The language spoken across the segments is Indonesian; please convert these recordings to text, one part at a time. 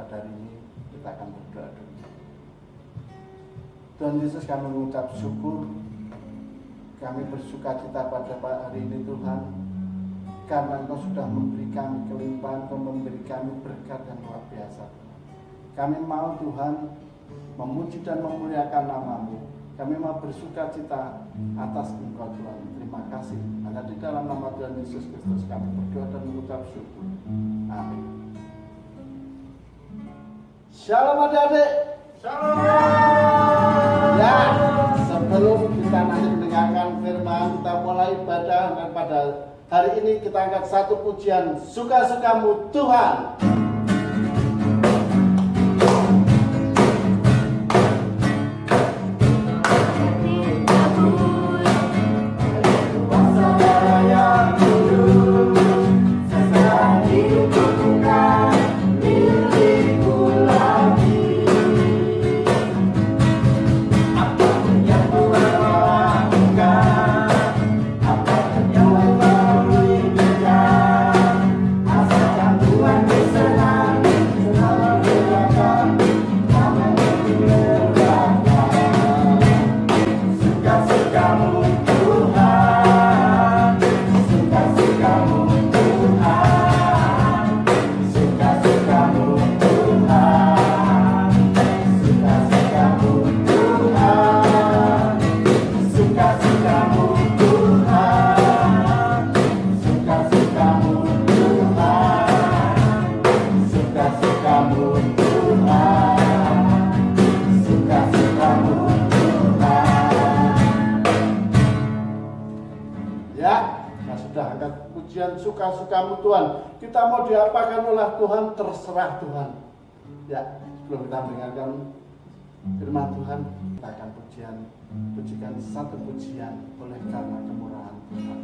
pada hari ini kita akan berdoa dulu. Tuhan Yesus, kami mengucap syukur, kami bersuka cita pada hari ini Tuhan, karena Engkau sudah memberi kami kelimpahan, Engkau memberi kami berkat yang luar biasa. Kami mau Tuhan memuji dan memuliakan nama-Mu. Kami mau bersuka cita atas Engkau Tuhan. Terima kasih. Hanya di dalam nama Tuhan Yesus Kristus kami berdoa dan mengucap syukur. Amin. Shalom adik-adik. Shalom. Ya, sebelum kita nanti mendengarkan firman, kita mulai ibadah, dan pada hari ini kita angkat satu pujian, Suka-Sukamu Tuhan. Suka-sukamu Tuhan. Kita mau diapakan oleh Tuhan, terserah Tuhan. Ya, sebelum kita mendengarkan firman Tuhan, kita akan pujikan satu pujian oleh karena kemurahan Tuhan.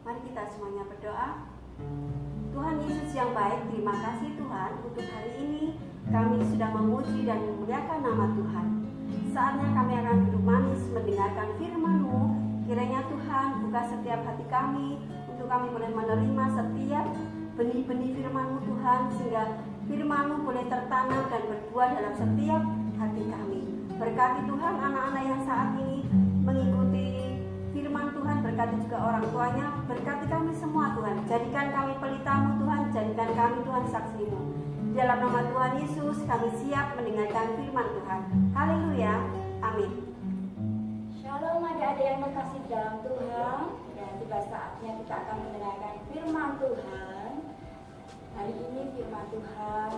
Mari kita semuanya berdoa. Tuhan Yesus yang baik, terima kasih Tuhan untuk hari ini kami sudah memuji dan memuliakan nama Tuhan. Saatnya kami akan duduk manis mendengarkan firman-Mu. Kiranya Tuhan buka setiap hati kami untuk kami boleh menerima setiap benih-benih firman-Mu Tuhan, sehingga firman-Mu boleh tertanam dan berbuah dalam setiap hati kami. Berkati Tuhan anak-anak yang saat ini mengikuti firman Tuhan, berkati juga orang tuanya, berkati kami semua Tuhan. Jadikan kami pelita-Mu Tuhan, jadikan kami Tuhan saksi-Mu. Dalam nama Tuhan Yesus kami siap mendengarkan firman Tuhan. Haleluya, amin. Shalom adik-adik yang terkasih dalam Tuhan. Dan tiba saatnya kita akan mendengarkan firman Tuhan. Hari ini firman Tuhan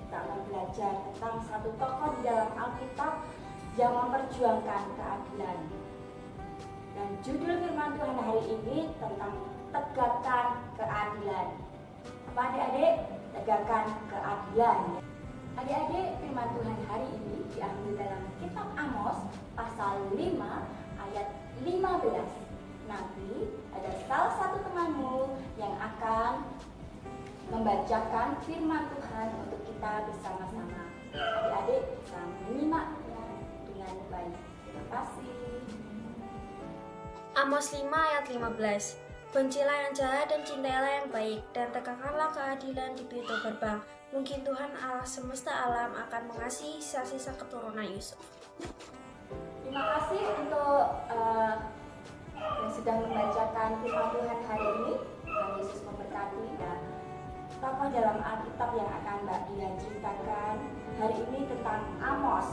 kita akan belajar tentang satu tokoh di dalam Alkitab yang memperjuangkan keadilan. Dan judul firman Tuhan hari ini tentang tegakkan keadilan. Apa adik-adik? Tegakkan keadilan. Adik-adik, firman Tuhan hari ini diambil dalam kitab Amos pasal 5 ayat 15. Nanti ada salah satu temanmu yang akan membacakan firman Tuhan untuk kita bersama-sama. Adik-adik, sambut. Amos 5 ayat 15. Bencilah yang jahat dan cintailah yang baik, dan tegakkanlah keadilan di pintu gerbang. Mungkin Tuhan Allah semesta alam akan mengasihi sisa-sisa keturunan Yusuf. Terima kasih untuk yang sudah membacakan firman Tuhan hari ini. Tuhan Yesus memberkati. Dan tokoh dalam Alkitab yang akan Mbak Dia ceritakan hari ini tentang Amos.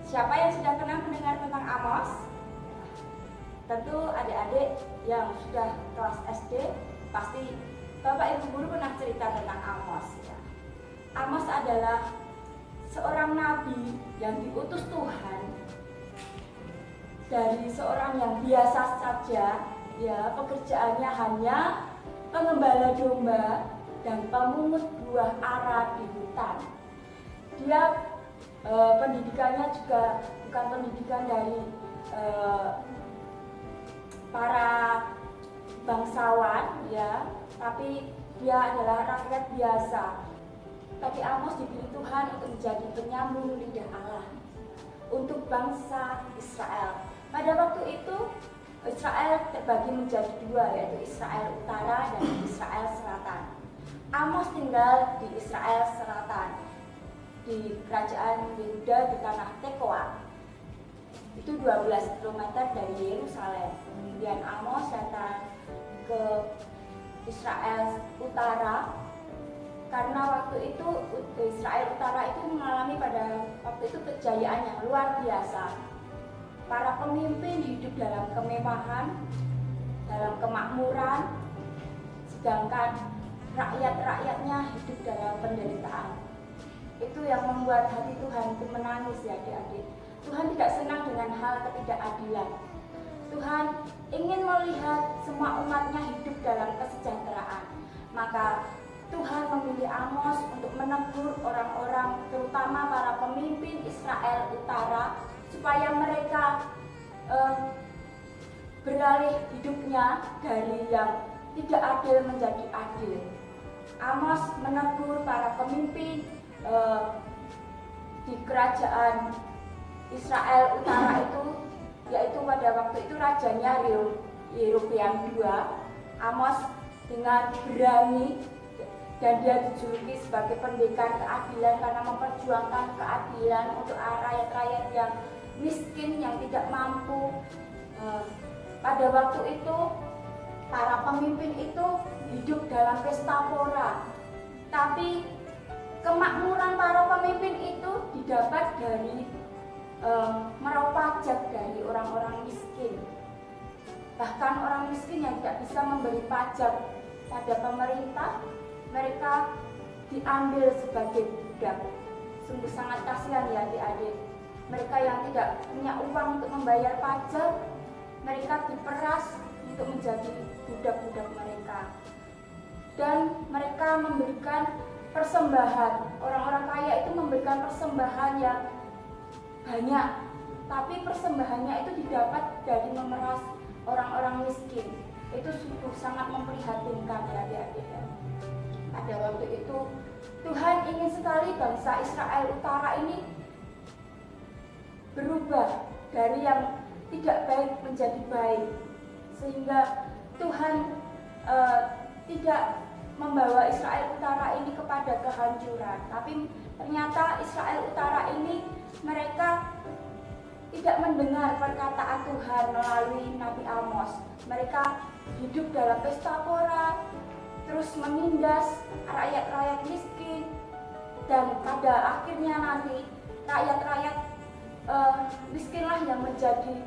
Siapa yang sudah pernah mendengar tentang Amos? Tentu adik-adik yang sudah kelas SD, pasti Bapak Ibu Guru pernah cerita tentang Amos. Ya. Amos adalah seorang nabi yang diutus Tuhan dari seorang yang biasa saja, ya, pekerjaannya hanya pengembala domba dan pemungut buah ara di hutan. Dia pendidikannya juga bukan pendidikan dari para bangsawan, ya, tapi dia adalah rakyat biasa. Tapi Amos dipilih Tuhan untuk menjadi penyambung lidah Allah untuk bangsa Israel. Pada waktu itu Israel terbagi menjadi dua, yaitu Israel Utara dan Israel Selatan. Amos tinggal di Israel Selatan, di kerajaan Yehuda di tanah Tekoa. Itu 12 km dari Yerusalem. Kemudian Amos datang ke Israel Utara karena waktu itu Israel Utara itu mengalami pada waktu itu kejayaan yang luar biasa. Para pemimpin hidup dalam kemewahan, dalam kemakmuran, sedangkan rakyat-rakyatnya hidup dalam penderitaan. Itu yang membuat hati Tuhan itu menangis, ya adik-adik. Tuhan tidak senang dengan hal ketidakadilan. Tuhan ingin melihat semua umatnya hidup dalam kesejahteraan. Maka Tuhan memilih Amos untuk menegur orang-orang, terutama para pemimpin Israel Utara, supaya mereka beralih hidupnya dari yang tidak adil menjadi adil. Amos menegur para pemimpin di kerajaan Israel Utara itu, yaitu pada waktu itu rajanya Yerobeam II. Amos dengan berani, dan dia dijuluki sebagai pendekar keadilan karena memperjuangkan keadilan untuk rakyat-rakyat yang miskin, yang tidak mampu. Pada waktu itu para pemimpin itu hidup dalam pesta pora, tapi kemakmuran para pemimpin itu didapat dari meraup pajak dari orang-orang miskin. Bahkan orang miskin yang tidak bisa memberi pajak pada pemerintah, mereka diambil sebagai budak. Sungguh sangat kasihan, ya adik-adik. Mereka yang tidak punya uang untuk membayar pajak, mereka diperas untuk menjadi budak-budak mereka. Dan mereka memberikan persembahan. Orang-orang kaya itu memberikan persembahan yang banyak, tapi persembahannya itu didapat dari memeras orang-orang miskin. Itu sungguh sangat memprihatinkan, ya adik-adik. Pada waktu itu Tuhan ingin sekali bangsa Israel Utara ini berubah dari yang tidak baik menjadi baik, sehingga Tuhan tidak membawa Israel Utara ini kepada kehancuran. Tapi ternyata Israel Utara ini mereka tidak mendengar perkataan Tuhan melalui Nabi Amos. Mereka hidup dalam pesta pora, terus menindas rakyat-rakyat miskin, dan pada akhirnya nanti rakyat-rakyat miskinlah yang menjadi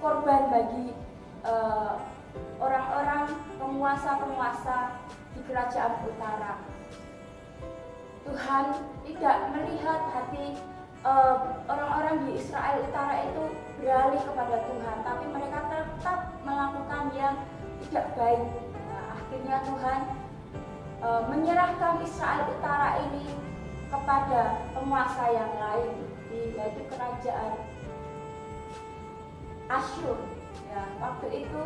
korban bagi orang-orang penguasa-penguasa di kerajaan utara. Tuhan tidak melihat hati orang-orang di Israel Utara itu beralih kepada Tuhan, tapi mereka tetap melakukan yang tidak baik. Akhirnya Tuhan menyerahkan Israel Utara ini kepada penguasa yang lain, yaitu kerajaan Asyur. Ya, waktu itu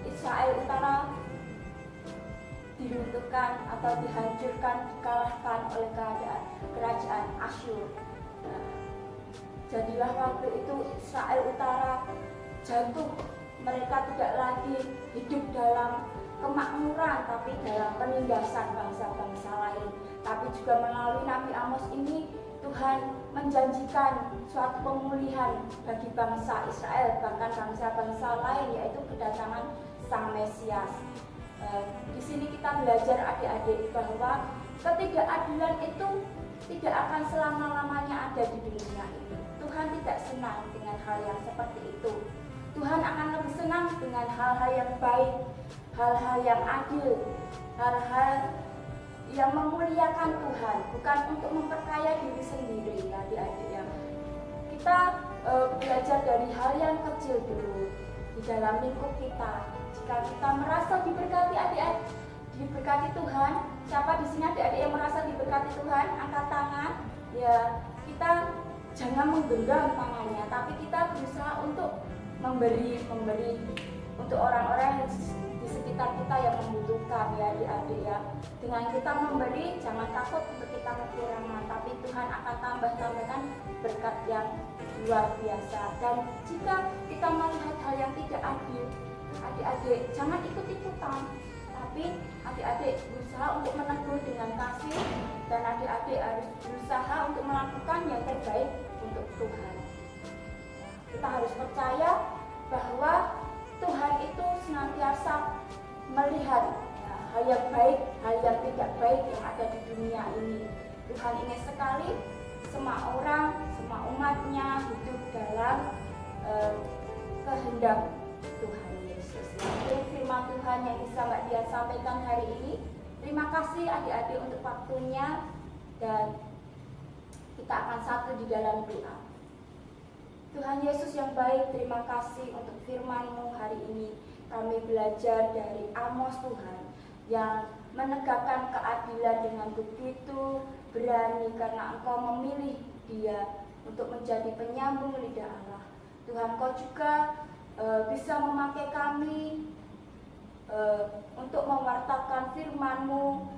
Israel Utara diruntuhkan atau dihancurkan, dikalahkan oleh kerajaan Asyur. Nah, jadilah waktu itu Israel Utara jatuh mereka tidak lagi hidup dalam kemakmuran, tapi dalam penindasan bangsa-bangsa lain. Tapi juga melalui Nabi Amos ini, Tuhan menjanjikan suatu pemulihan bagi bangsa Israel, bahkan bangsa-bangsa lain, yaitu kedatangan Sang Mesias. Di sini kita belajar adik-adik bahwa ketidakadilan itu tidak akan selama-lamanya ada di dunia ini. Tuhan tidak senang dengan hal yang seperti itu. Tuhan akan lebih senang dengan hal-hal yang baik, hal-hal yang adil, hal-hal yang memuliakan Tuhan, bukan untuk memperkaya diri sendiri, adik-adik ya. Kita belajar dari hal yang kecil dulu di dalam lingkup kita. Jika kita merasa diberkati adik-adik, diberkati Tuhan, siapa di sini adik-adik yang merasa diberkati Tuhan, angkat tangan. Ya, kita jangan menggenggam tangannya, tapi kita berusaha untuk memberi untuk orang-orang yang di sekitar kita yang membutuhkan, ya adik-adik ya. Dengan kita memberi, jangan takut untuk kita kekurangan, tapi Tuhan akan tambahkan berkat yang luar biasa. Dan jika kita melihat hal yang tidak adil, adik-adik jangan ikut-ikutan, tapi adik-adik berusaha untuk menegur dengan kasih, dan adik-adik harus berusaha untuk melakukan yang terbaik untuk Tuhan. Kita harus percaya bahwa Tuhan itu senantiasa melihat hal yang baik, hal yang tidak baik yang ada di dunia ini. Tuhan ingin sekali semua orang, semua umatnya hidup dalam kehendak Tuhan Yesus. Itu firman Tuhan yang bisa Mbak Dian sampaikan hari ini. Terima kasih adik-adik untuk waktunya, dan kita akan satu di dalam doa. Tuhan Yesus yang baik, terima kasih untuk firman-Mu hari ini. Kami belajar dari Amos Tuhan yang menegakkan keadilan dengan begitu berani, karena Engkau memilih dia untuk menjadi penyambung lidah Allah. Tuhan, Kau juga bisa memakai kami untuk mewartakan firman-Mu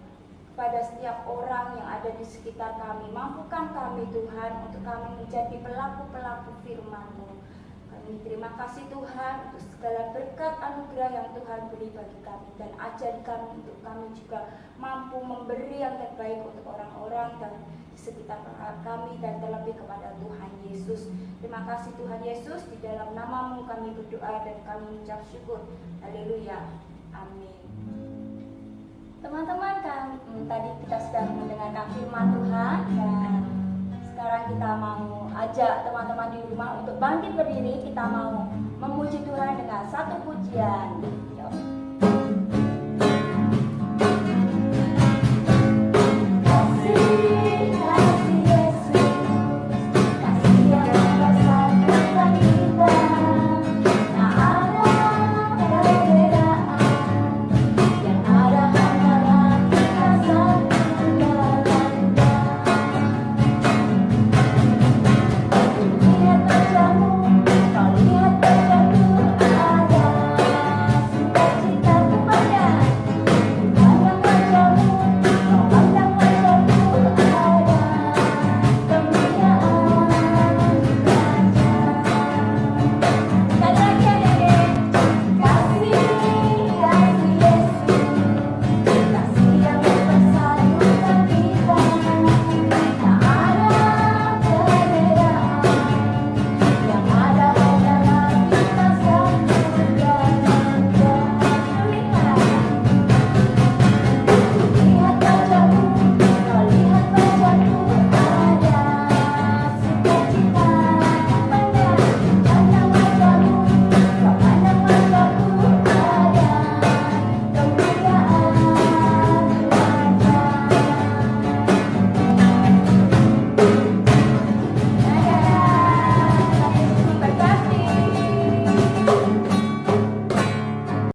pada setiap orang yang ada di sekitar kami. Mampukan kami Tuhan untuk kami menjadi pelaku-pelaku firman-Mu. Kami terima kasih Tuhan untuk segala berkat anugerah yang Tuhan beri bagi kami, dan ajari kami untuk kami juga mampu memberi yang terbaik untuk orang-orang dan di sekitar kami, dan terlebih kepada Tuhan Yesus. Terima kasih Tuhan Yesus, di dalam nama-Mu kami berdoa dan kami mengucap syukur. Haleluya. Amin. Teman-teman, kan tadi kita sudah mendengarkan firman Tuhan, dan sekarang kita mau ajak teman-teman di rumah untuk bangkit berdiri. Kita mau memuji Tuhan dengan satu pujian.